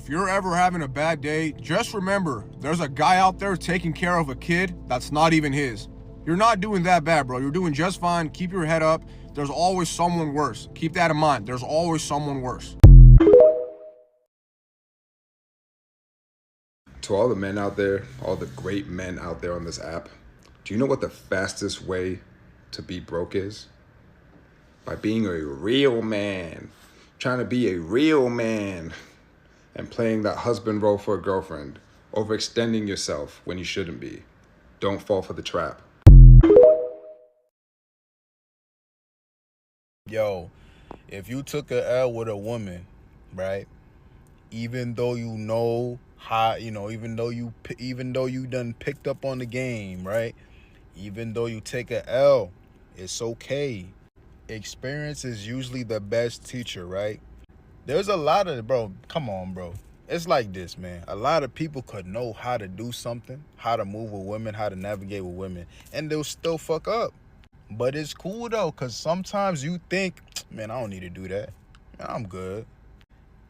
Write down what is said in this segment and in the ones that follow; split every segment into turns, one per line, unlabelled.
if you're ever having a bad day, just remember, there's a guy out there taking care of a kid that's not even his. You're not doing that bad, bro. You're doing just fine. Keep your head up. There's always someone worse. Keep that in mind. There's always someone worse.
To all the men out there, all the great men out there on this app, do you know what the fastest way to be broke is? By being a real man. Trying to be a real man. And playing that husband role for a girlfriend. Overextending yourself when you shouldn't be. Don't fall for the trap.
Yo, if you took a L with a woman, right? Even though you know how, even though you done picked up on the game, right? Even though you take a L, it's okay. Experience is usually the best teacher, right? There's a lot of, bro, come on, bro. It's like this, man. A lot of people could know how to do something, how to move with women, how to navigate with women, and they'll still fuck up. But it's cool, though, because sometimes you think, man, I don't need to do that. Man, I'm good.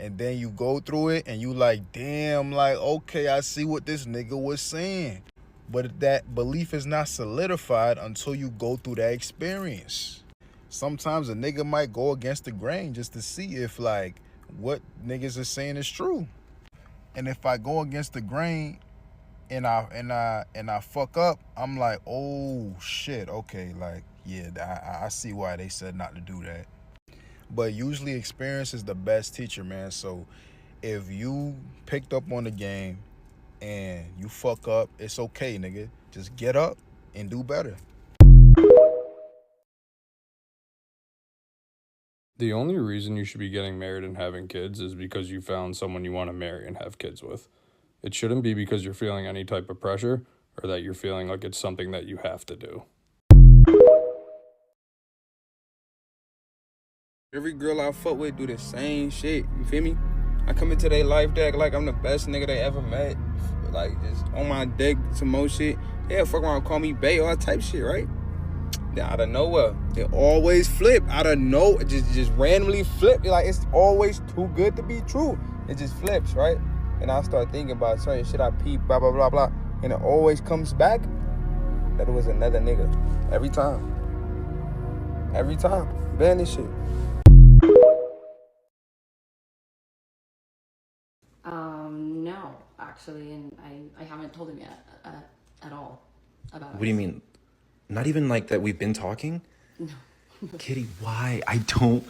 And then you go through it, and you like, damn, like, okay, I see what this nigga was saying. But that belief is not solidified until you go through that experience. Sometimes a nigga might go against the grain just to see if, like, what niggas are saying is true. And if I go against the grain and I fuck up, I'm like, oh shit, okay, like, yeah, I see why they said not to do that. But usually experience is the best teacher, man. So if you picked up on the game and you fuck up, it's okay, nigga. Just get up and do better.
The only reason you should be getting married and having kids is because you found someone you want to marry and have kids with. It shouldn't be because you're feeling any type of pressure or that you're feeling like it's something that you have to do.
Every girl I fuck with do the same shit, you feel me? I come into their life deck like I'm the best nigga they ever met. Like, just on my dick, some more shit. Yeah, fuck around, call me bae, all that type shit, right? Then out of nowhere, they always flip. Out of nowhere, just randomly flip. Like, it's always too good to be true. It just flips, right? And I start thinking about certain shit I peep, blah, blah, blah, blah. And it always comes back that it was another nigga. Every time. Every time. Ban this shit.
No, actually, and I haven't told him yet at all about it.
What do you mean? Not even like that we've been talking?
No.
Kitty, why? I don't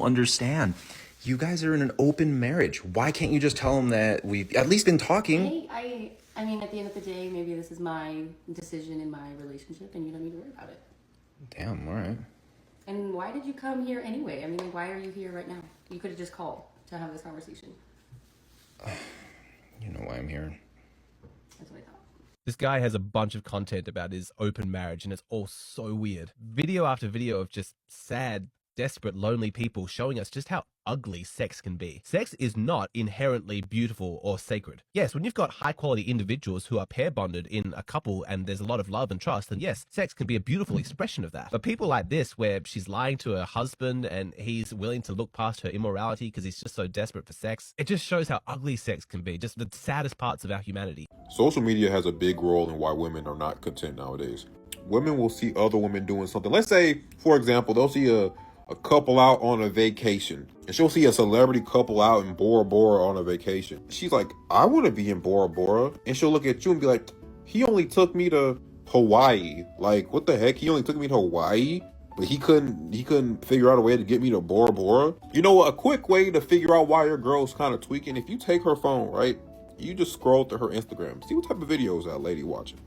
understand. You guys are in an open marriage. Why can't you just tell him that we've at least been talking?
Hey, I mean, at the end of the day, maybe this is my decision in my relationship, and you don't need to worry about it.
Damn, all right.
And why did you come here anyway? I mean, like, why are you here right now? You could have just called to have this conversation.
You know why I'm here.
That's what I thought.
This guy has a bunch of content about his open marriage, and it's all so weird. Video after video of just sad, desperate, lonely people showing us just how ugly sex can be. Sex is not inherently beautiful or sacred. Yes, when you've got high-quality individuals who are pair-bonded in a couple and there's a lot of love and trust, then yes, sex can be a beautiful expression of that. But people like this, where she's lying to her husband and he's willing to look past her immorality because he's just so desperate for sex, it just shows how ugly sex can be, just the saddest parts of our humanity.
Social media has a big role in why women are not content nowadays. Women will see other women doing something. Let's say, for example, they'll see a couple out on a vacation, and she'll see a celebrity couple out in Bora Bora on a vacation. She's like, I want to be in Bora Bora. And she'll look at you and be like, he only took me to Hawaii. Like, what the heck? He only took me to Hawaii, but he couldn't figure out a way to get me to Bora Bora. You know what? A quick way to figure out why your girl's kind of tweaking, if you take her phone, right? You just scroll through her Instagram. See what type of videos that lady watching.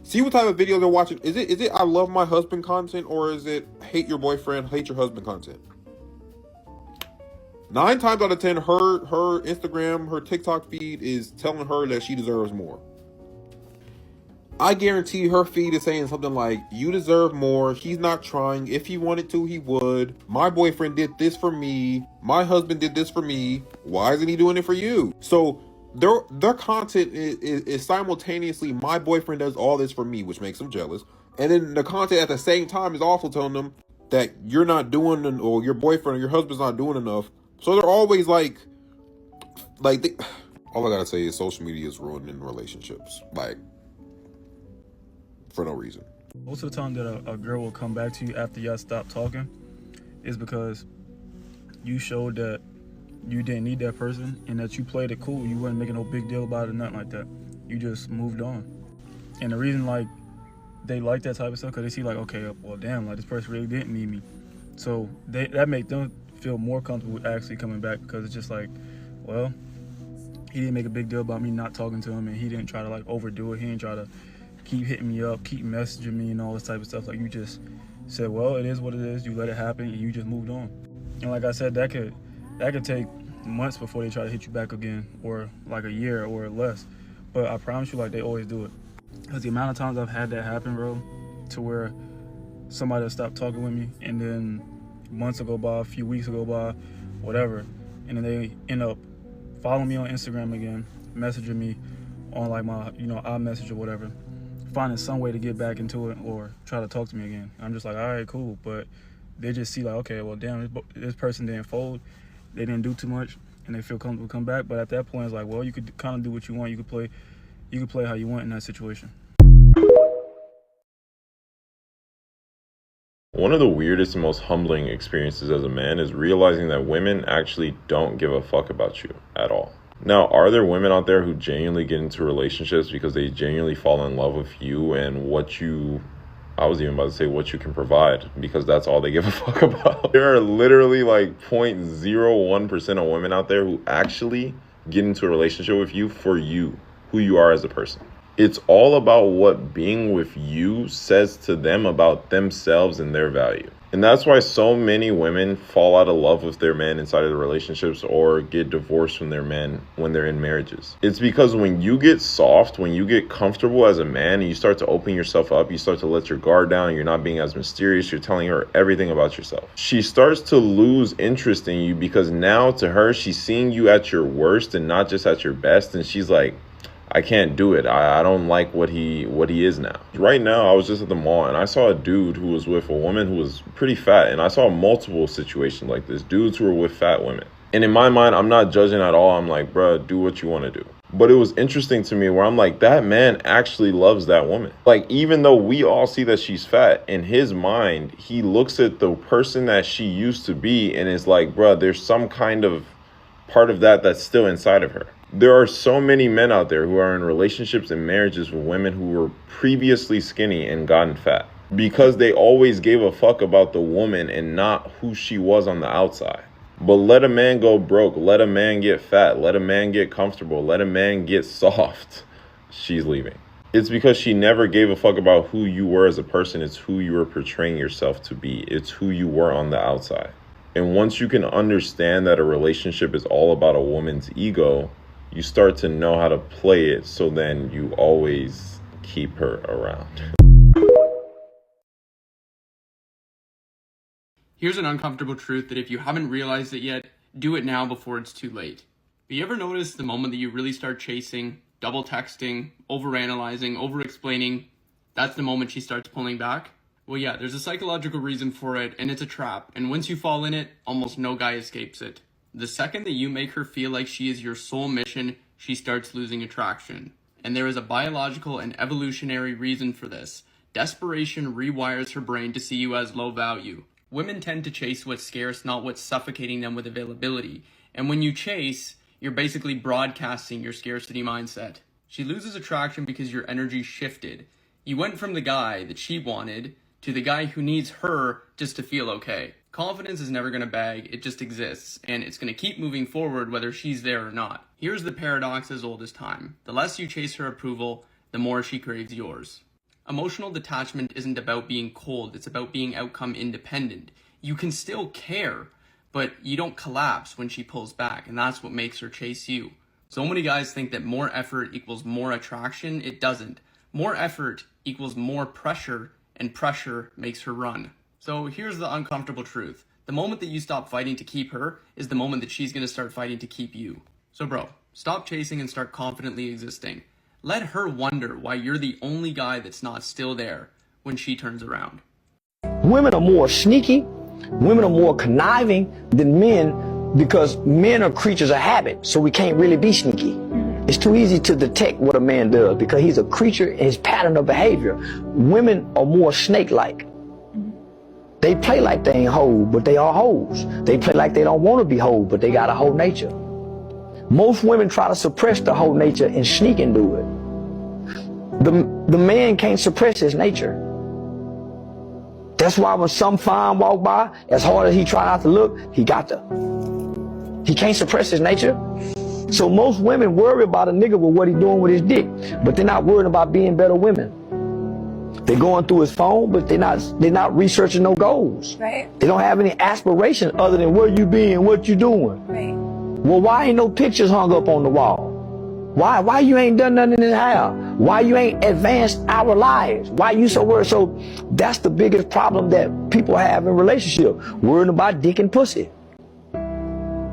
See what type of videos they're watching. Is it I love my husband content, or is it hate your boyfriend, hate your husband content? 9 times out of 10, her Instagram, her TikTok feed is telling her that she deserves more. I guarantee her feed is saying something like, you deserve more. He's not trying. If he wanted to, he would. My boyfriend did this for me. My husband did this for me. Why isn't he doing it for you? So their content is simultaneously, my boyfriend does all this for me, which makes them jealous. And then the content at the same time is also telling them that you're not doing, or your boyfriend or your husband's not doing enough. So they're always like like, all I gotta say is social media is ruining relationships, like, for no reason.
Most of the time that a girl will come back to you after y'all stop talking is because you showed that you didn't need that person and that you played it cool. You wasn't making no big deal about it, nothing like that. You just moved on. And the reason like they like that type of stuff because they see like, okay, well damn, like this person really didn't need me. So that make them feel more comfortable with actually coming back because it's just like, well, he didn't make a big deal about me not talking to him and he didn't try to like overdo it. He didn't try to keep hitting me up, keep messaging me and all this type of stuff. Like you just said, well, it is what it is. You let it happen and you just moved on. And like I said, that could take months before they try to hit you back again, or like a year or less. But I promise you, like, they always do it. Because the amount of times I've had that happen, bro, to where somebody will stop talking with me and then months will go by, a few weeks will go by, whatever, and then they end up following me on Instagram again, messaging me on like my, iMessage or whatever, finding some way to get back into it or try to talk to me again. I'm just like, all right, cool. But they just see like, okay, well, damn, this person didn't fold. They didn't do too much and they feel comfortable to come back. But at that point, it's like, well, you could kind of do what you want. You could play how you want in that situation.
One of the weirdest and most humbling experiences as a man is realizing that women actually don't give a fuck about you at all. Now, are there women out there who genuinely get into relationships because they genuinely fall in love with you and what you can provide, because that's all they give a fuck about? There are literally like 0.01% of women out there who actually get into a relationship with you for you, who you are as a person. It's all about what being with you says to them about themselves and their value. And that's why so many women fall out of love with their man inside of the relationships or get divorced from their man when they're in marriages. It's because when you get soft, when you get comfortable as a man and you start to open yourself up, you start to let your guard down, you're not being as mysterious, you're telling her everything about yourself. She starts to lose interest in you because now to her, she's seeing you at your worst and not just at your best. And she's like, I can't do it. I don't like what he is now. Right now, I was just at the mall and I saw a dude who was with a woman who was pretty fat. And I saw multiple situations like this, dudes who were with fat women. And in my mind, I'm not judging at all. I'm like, bruh, do what you want to do. But it was interesting to me where I'm like, that man actually loves that woman. Like, even though we all see that she's fat, in his mind, he looks at the person that she used to be and is like, bruh, there's some kind of part of that that's still inside of her. There are so many men out there who are in relationships and marriages with women who were previously skinny and gotten fat because they always gave a fuck about the woman and not who she was on the outside. But let a man go broke, let a man get fat, let a man get comfortable, let a man get soft, she's leaving. It's because she never gave a fuck about who you were as a person. It's who you were portraying yourself to be. It's who you were on the outside. And once you can understand that a relationship is all about a woman's ego, you start to know how to play it, so then you always keep her around.
Here's an uncomfortable truth that if you haven't realized it yet, do it now before it's too late. But you ever notice the moment that you really start chasing, double texting, overanalyzing, over-explaining, that's the moment she starts pulling back? Well, yeah, there's a psychological reason for it, and it's a trap. And once you fall in it, almost no guy escapes it. The second that you make her feel like she is your sole mission, she starts losing attraction. And there is a biological and evolutionary reason for this. Desperation rewires her brain to see you as low value. Women tend to chase what's scarce, not what's suffocating them with availability. And when you chase, you're basically broadcasting your scarcity mindset. She loses attraction because your energy shifted. You went from the guy that she wanted to the guy who needs her just to feel okay. Confidence is never going to bag, it just exists, and it's going to keep moving forward whether she's there or not. Here's the paradox as old as time. The less you chase her approval, the more she craves yours. Emotional detachment isn't about being cold, it's about being outcome independent. You can still care, but you don't collapse when she pulls back, and that's what makes her chase you. So many guys think that more effort equals more attraction. It doesn't. More effort equals more pressure, and pressure makes her run. So here's the uncomfortable truth. The moment that you stop fighting to keep her is the moment that she's going to start fighting to keep you. So bro, stop chasing and start confidently existing. Let her wonder why you're the only guy that's not still there when she turns around.
Women are more sneaky, women are more conniving than men because men are creatures of habit, so we can't really be sneaky. It's too easy to detect what a man does because he's a creature in his pattern of behavior. Women are more snake-like. They play like they ain't whole, but they are hoes. They play like they don't want to be whole, but they got a whole nature. Most women try to suppress the whole nature and sneak and do it. The man can't suppress his nature. That's why when some fine walk by, as hard as he try not to look, he can't suppress his nature. So most women worry about a nigga with what he doing with his dick, but they're not worried about being better women. They're going through his phone, but they're not researching no goals.
Right.
They don't have any aspiration other than where you been, what you doing.
Right.
Well, why ain't no pictures hung up on the wall? Why you ain't done nothing in the house? Why you ain't advanced our lives? Why you so worried? So that's the biggest problem that people have in relationship, worrying about dick and pussy.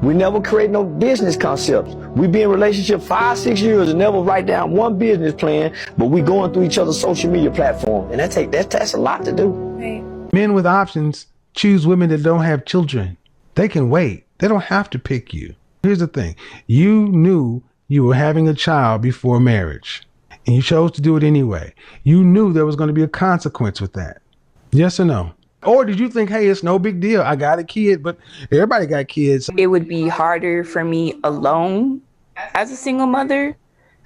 We never create no business concepts. We be in relationship 5-6 years and never write down one business plan, but we going through each other's social media platform, and that's a lot to do.
Right.
Men with options choose women that don't have children. They can wait. They don't have to pick you. Here's the thing. You knew you were having a child before marriage, and you chose to do it anyway. You knew there was going to be a consequence with that. Yes or no? Or did you think, hey, it's no big deal. I got a kid, but everybody got kids.
It would be harder for me alone as a single mother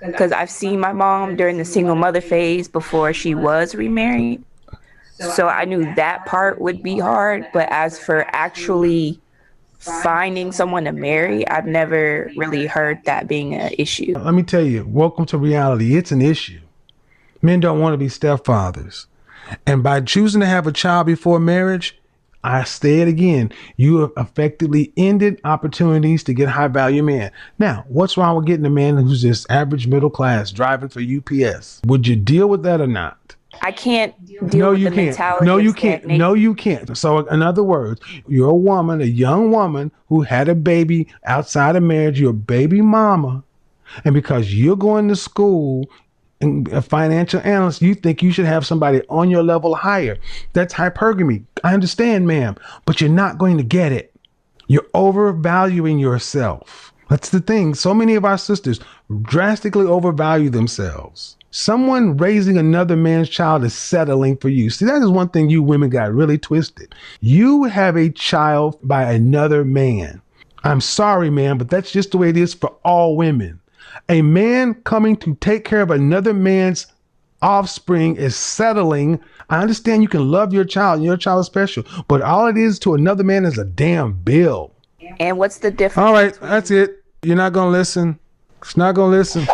because I've seen my mom during the single mother phase before she was remarried. So I knew that part would be hard. But as for actually finding someone to marry, I've never really heard that being an issue.
Let me tell you, welcome to reality. It's an issue. Men don't want to be stepfathers. And by choosing to have a child before marriage, I say it again, you have effectively ended opportunities to get high value men. Now, what's wrong with getting a man who's just average middle class driving for UPS? Would you deal with that or not?
I can't deal with the mentality.
No, you
of
can't.
stagnation.
No, you can't. So in other words, you're a woman, a young woman who had a baby outside of marriage. You're a baby mama. And because you're going to school, a financial analyst, you think you should have somebody on your level higher. That's hypergamy. I understand, ma'am, but you're not going to get it. You're overvaluing yourself. That's the thing. So many of our sisters drastically overvalue themselves. Someone raising another man's child is settling for you. See, that is one thing you women got really twisted. You have a child by another man. I'm sorry, man, but that's just the way it is for all women. A man coming to take care of another man's offspring is settling. I understand you can love your child and your child is special, but all it is to another man is a damn bill.
And what's the difference?
All right, that's it. You're not going to listen. It's not going to listen.